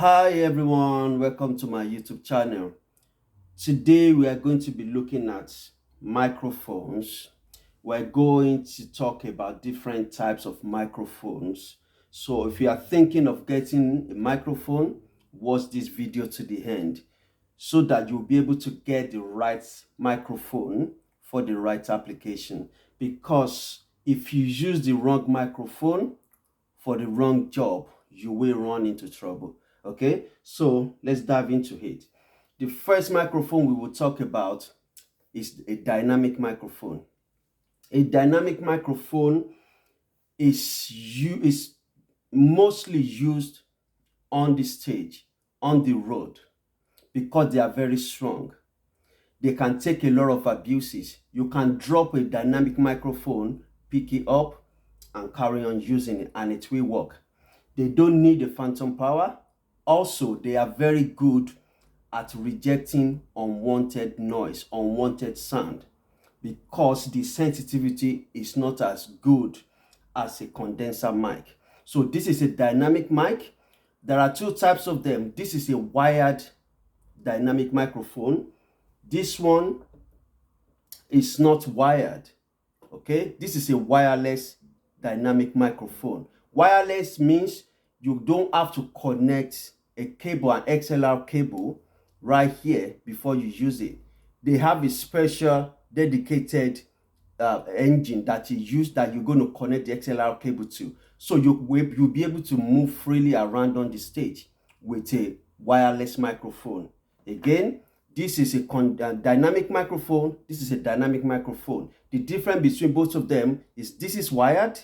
Hi everyone, welcome to my YouTube channel. Today we are going to be looking at microphones. We're going to talk about different types of microphones. So if you are thinking of getting a microphone, watch this video to the end so that you'll be able to get the right microphone for the right application. Because if you use the wrong microphone for the wrong job, you will run into trouble. Okay, so let's dive into it. The first microphone we will talk about is a dynamic microphone. A dynamic microphone is mostly used on the stage, on the road, because they are very strong. They can take a lot of abuses. You can drop a dynamic microphone, pick it up, and carry on using it, and it will work. They don't need a phantom power. Also, they are very good at rejecting unwanted noise, unwanted sound, because the sensitivity is not as good as a condenser mic. So this is a dynamic mic. There are two types of them. This is a wired dynamic microphone. This one is not wired. Okay, this is a wireless dynamic microphone. Wireless means you don't have to connect a cable, an XLR cable right here before you use it. They have a special dedicated engine that you use that you're going to connect the XLR cable to. So you'll be able to move freely around on the stage with a wireless microphone. Again, this is a dynamic microphone. This is a dynamic microphone. The difference between both of them is this is wired.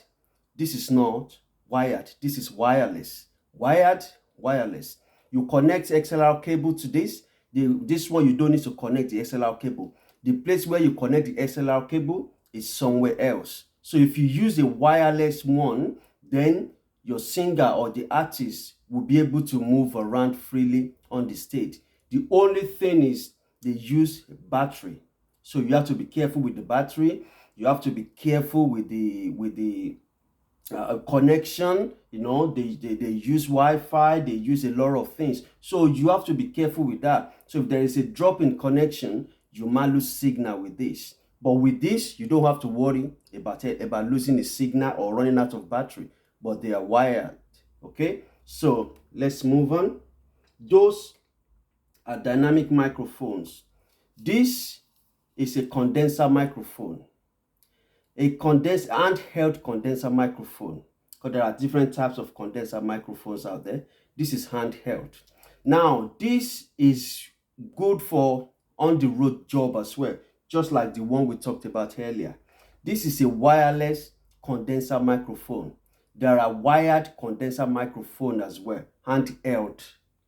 This is not wired. This is wireless. Wired, wireless. You connect XLR cable to this. This one you don't need to connect the XLR cable. The place where you connect the XLR cable is somewhere else. So if you use a wireless one, then your singer or the artist will be able to move around freely on the stage. The only thing is they use battery. So you have to be careful with the battery. You have to be careful with the connection. You know, they use Wi-Fi, they use a lot of things. So you have to be careful with that. So if there is a drop in connection, you might lose signal with this. But with this, you don't have to worry about losing the signal or running out of battery. But they are wired. Okay, so let's move on. Those are dynamic microphones. This is a condenser microphone. A handheld condenser microphone, because there are different types of condenser microphones out there. This is handheld. Now, this is good for on-the-road job as well, just like the one we talked about earlier. This is a wireless condenser microphone. There are wired condenser microphone as well, handheld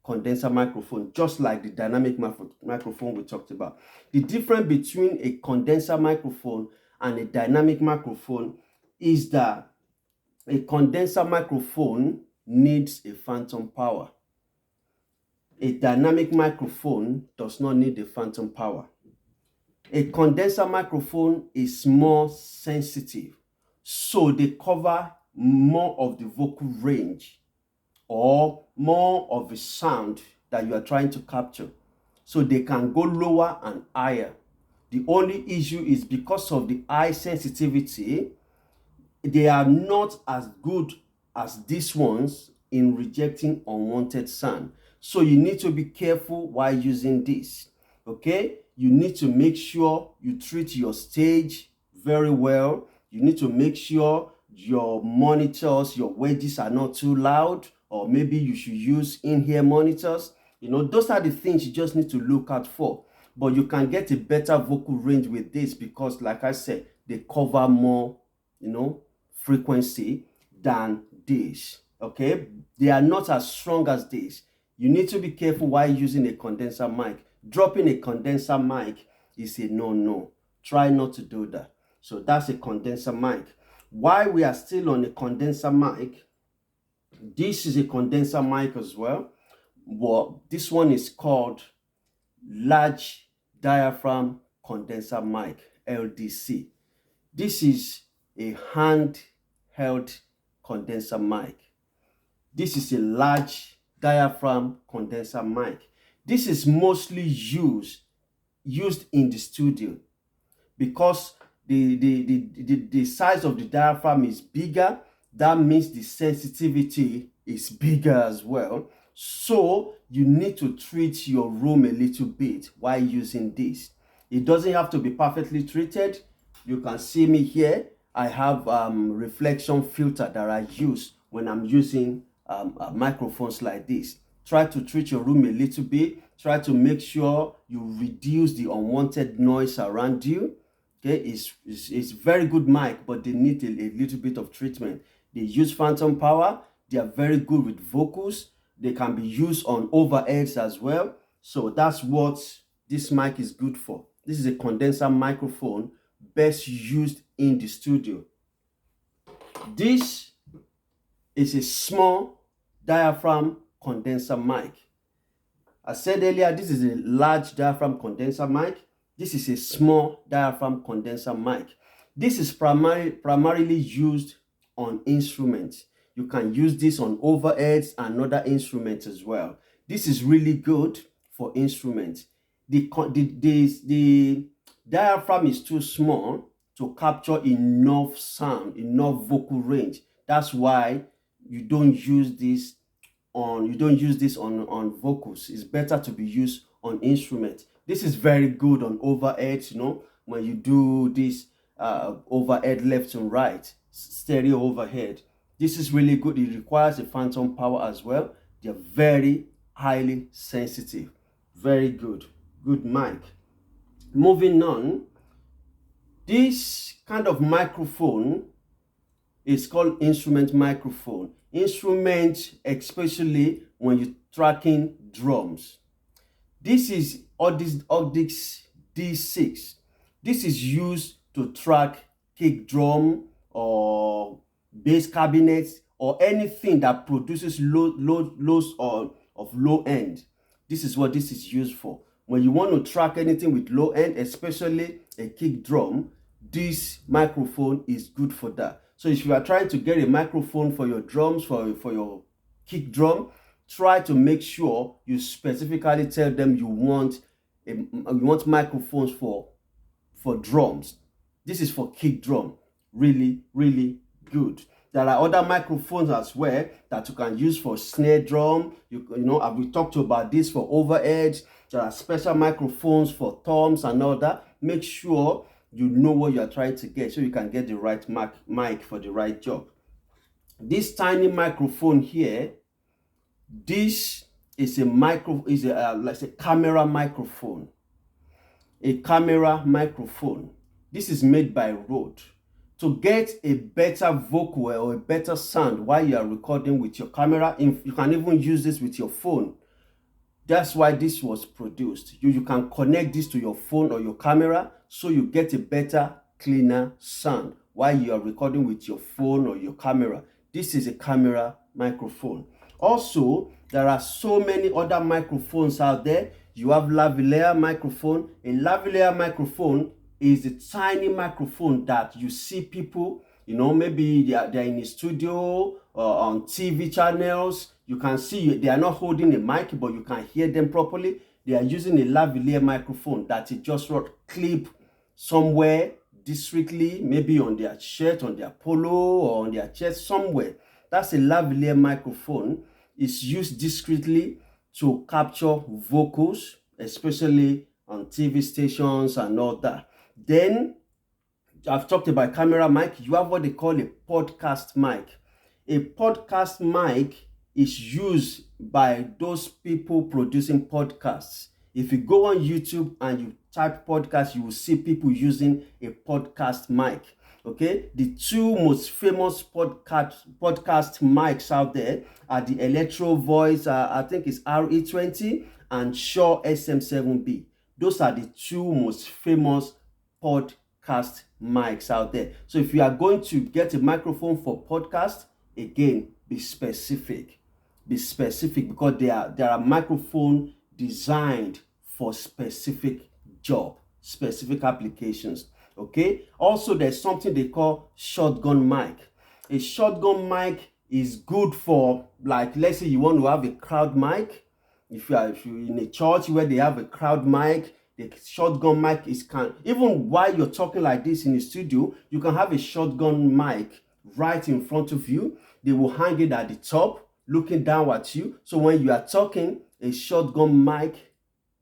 condenser microphone, just like the dynamic microphone we talked about. The difference between a condenser microphone and a dynamic microphone is that a condenser microphone needs a phantom power. A dynamic microphone does not need a phantom power. A condenser microphone is more sensitive, so they cover more of the vocal range or more of the sound that you are trying to capture. So they can go lower and higher. The only issue is because of the high sensitivity, they are not as good as these ones in rejecting unwanted sound. So you need to be careful while using this. Okay, you need to make sure you treat your stage very well. You need to make sure your monitors, your wedges are not too loud, or maybe you should use in-ear monitors. You know, those are the things you just need to look out for. But you can get a better vocal range with this because, like I said, they cover more, frequency than this. Okay, they are not as strong as this. You need to be careful while using a condenser mic. Dropping a condenser mic is a no-no. Try not to do that. So that's a condenser mic. While we are still on a condenser mic, this is a condenser mic as well. Well, this one is called large diaphragm condenser mic, LDC. This is a handheld condenser mic. This is a large diaphragm condenser mic. This is mostly used in the studio because the size of the diaphragm is bigger. That means the sensitivity is bigger as well. So you need to treat your room a little bit while using this. It doesn't have to be perfectly treated. You can see me here. I have reflection filter that I use when I'm using microphones like this. Try to treat your room a little bit. Try to make sure you reduce the unwanted noise around you. Okay, it's very good mic, but they need a little bit of treatment. They use phantom power. They are very good with vocals. They can be used on overheads as well. So that's what this mic is good for. This is a condenser microphone best used in the studio. This is a small diaphragm condenser mic. I said earlier, this is a large diaphragm condenser mic. This is a small diaphragm condenser mic. This is primarily used on instruments. You can use this on overheads and other instruments as well. This is really good for instruments. The diaphragm is too small to capture enough sound, enough vocal range. That's why you don't use this on vocals. It's better to be used on instruments. This is very good on overheads, when you do this overhead left and right, stereo overhead. This is really good. It requires a phantom power as well. They're very highly sensitive. Very good. Good mic. Moving on, this kind of microphone is called instrument microphone. Instrument, especially when you're tracking drums. This is Audix D6. This is used to track kick drum or bass cabinets or anything that produces lows of low end. This is what this is used for. When you want to track anything with low end, especially a kick drum, this microphone is good for that. So if you are trying to get a microphone for your drums, for your kick drum, try to make sure you specifically tell them you want microphones for drums. This is for kick drum. Really, really good. There are other microphones as well that you can use for snare drum. We talked about this for overheads. There are special microphones for toms and all that. Make sure you know what you are trying to get so you can get the right mic for the right job. This tiny microphone here, this is like a camera microphone. A camera microphone. This is made by Rode. To get a better vocal or a better sound while you are recording with your camera, you can even use this with your phone. That's why this was produced. You can connect this to your phone or your camera so you get a better, cleaner sound while you are recording with your phone or your camera. This is a camera microphone. Also, there are so many other microphones out there. You have lavalier microphone. A lavalier microphone is a tiny microphone that you see people, maybe they're in a studio or on TV channels. You can see they are not holding a mic, but you can hear them properly. They are using a lavalier microphone that is just clip somewhere discreetly, maybe on their shirt, on their polo, or on their chest somewhere. That's a lavalier microphone. It's used discreetly to capture vocals, especially on TV stations and all that. Then I've talked about camera mic. You have what they call a podcast mic. A podcast mic is used by those people producing podcasts. If you go on YouTube and you type podcast, you will see people using a podcast mic. Okay, the two most famous podcast mics out there are the Electro Voice, I think it's RE20, and Shure SM7B. Those are the two most famous podcast mics out there. So if you are going to get a microphone for podcast, again, be specific. Be specific, because there are microphones designed for specific job, specific applications. Okay. Also, there's something they call shotgun mic. A shotgun mic It's good for, like, let's say you want to have a crowd mic. If you're in a church where they have a crowd mic, the shotgun mic is even while you're talking like this in the studio, you can have a shotgun mic right in front of you. They will hang it at the top, looking down at you. So when you are talking, a shotgun mic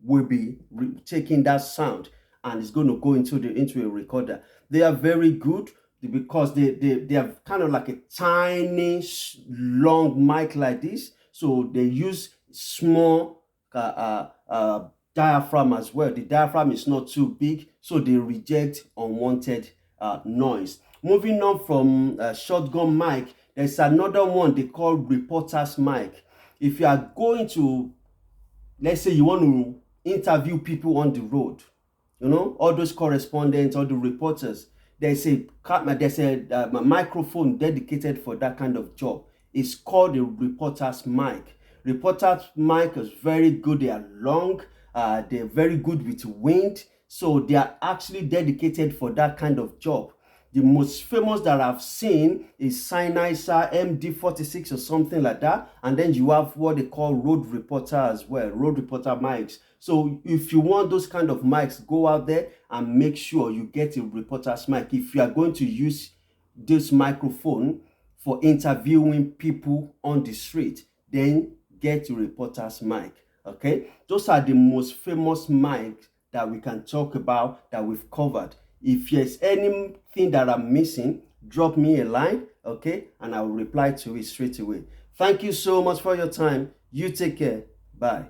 will be taking that sound, and it's going to go into a recorder. They are very good because they are kind of like a tiny long mic like this. So they use small diaphragm as well. The diaphragm is not too big, so they reject unwanted noise. Moving on from shotgun mic, there's another one they call reporter's mic. If you are going to, let's say you want to interview people on the road, all those correspondents, all the reporters, there's a microphone dedicated for that kind of job. It's called a reporter's mic. Reporter's mic is very good. They are long. They're very good with wind. So they are actually dedicated for that kind of job. The most famous that I've seen is Sennheiser MD46 or something like that. And then you have what they call road reporter as well, road reporter mics. So if you want those kind of mics, go out there and make sure you get a reporter's mic. If you are going to use this microphone for interviewing people on the street, then get a reporter's mic. Okay, those are the most famous mics that we can talk about, that we've covered. If there's anything that I'm missing, drop me a line, okay, and I will reply to it straight away. Thank you so much for your time. You take care. Bye.